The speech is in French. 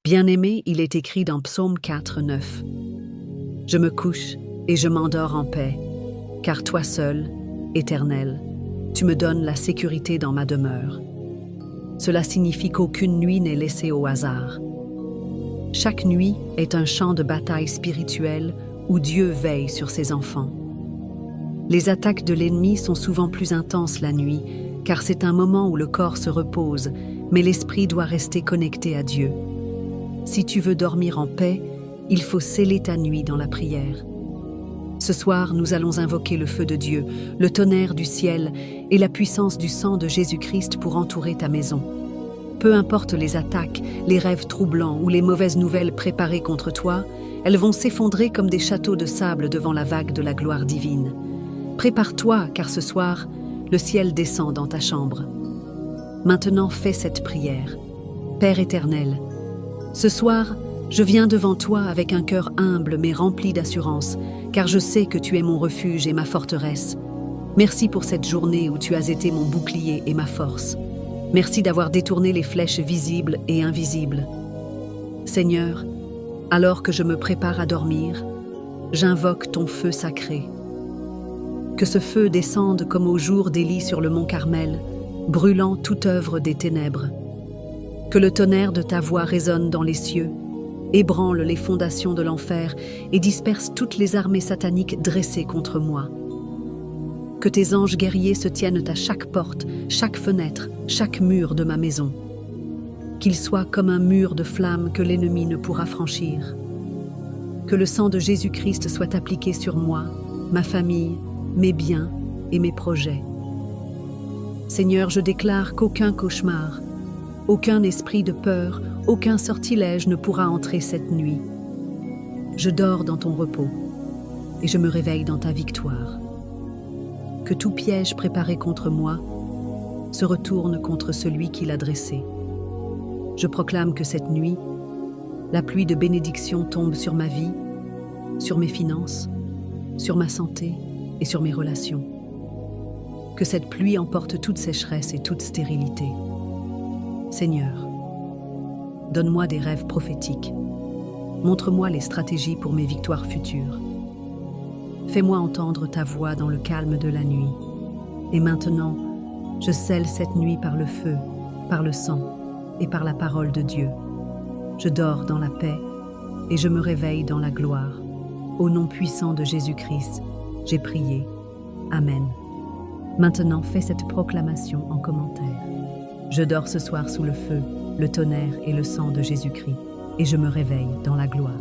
Bien-aimé, il est écrit dans Psaume 4, 9. Je me couche et je m'endors en paix, car toi seul, Éternel, tu me donnes la sécurité dans ma demeure. Cela signifie qu'aucune nuit n'est laissée au hasard. Chaque nuit est un champ de bataille spirituelle où Dieu veille sur ses enfants. Les attaques de l'ennemi sont souvent plus intenses la nuit, car c'est un moment où le corps se repose, mais l'esprit doit rester connecté à Dieu. Si tu veux dormir en paix, il faut sceller ta nuit dans la prière. Ce soir, nous allons invoquer le feu de Dieu, le tonnerre du ciel et la puissance du sang de Jésus-Christ pour entourer ta maison. Peu importe les attaques, les rêves troublants ou les mauvaises nouvelles préparées contre toi, elles vont s'effondrer comme des châteaux de sable devant la vague de la gloire divine. Prépare-toi, car ce soir, le ciel descend dans ta chambre. Maintenant, fais cette prière. Père éternel, ce soir, je viens devant toi avec un cœur humble mais rempli d'assurance, car je sais que tu es mon refuge et ma forteresse. Merci pour cette journée où tu as été mon bouclier et ma force. Merci d'avoir détourné les flèches visibles et invisibles. Seigneur, alors que je me prépare à dormir, j'invoque ton feu sacré. Que ce feu descende comme au jour d'Élie sur le mont Carmel, brûlant toute œuvre des ténèbres. Que le tonnerre de ta voix résonne dans les cieux, ébranle les fondations de l'enfer et disperse toutes les armées sataniques dressées contre moi. Que tes anges guerriers se tiennent à chaque porte, chaque fenêtre, chaque mur de ma maison. Qu'ils soient comme un mur de flammes que l'ennemi ne pourra franchir. Que le sang de Jésus-Christ soit appliqué sur moi, ma famille, mes biens et mes projets. Seigneur, je déclare qu'aucun cauchemar, aucun esprit de peur, aucun sortilège ne pourra entrer cette nuit. Je dors dans ton repos et je me réveille dans ta victoire. Que tout piège préparé contre moi se retourne contre celui qui l'a dressé. Je proclame que cette nuit, la pluie de bénédiction tombe sur ma vie, sur mes finances, sur ma santé et sur mes relations. Que cette pluie emporte toute sécheresse et toute stérilité. Seigneur, donne-moi des rêves prophétiques. Montre-moi les stratégies pour mes victoires futures. Fais-moi entendre ta voix dans le calme de la nuit. Et maintenant, je scelle cette nuit par le feu, par le sang et par la parole de Dieu. Je dors dans la paix et je me réveille dans la gloire. Au nom puissant de Jésus-Christ, j'ai prié. Amen. Maintenant, fais cette proclamation en commentaire. Je dors ce soir sous le feu, le tonnerre et le sang de Jésus-Christ, et je me réveille dans la gloire.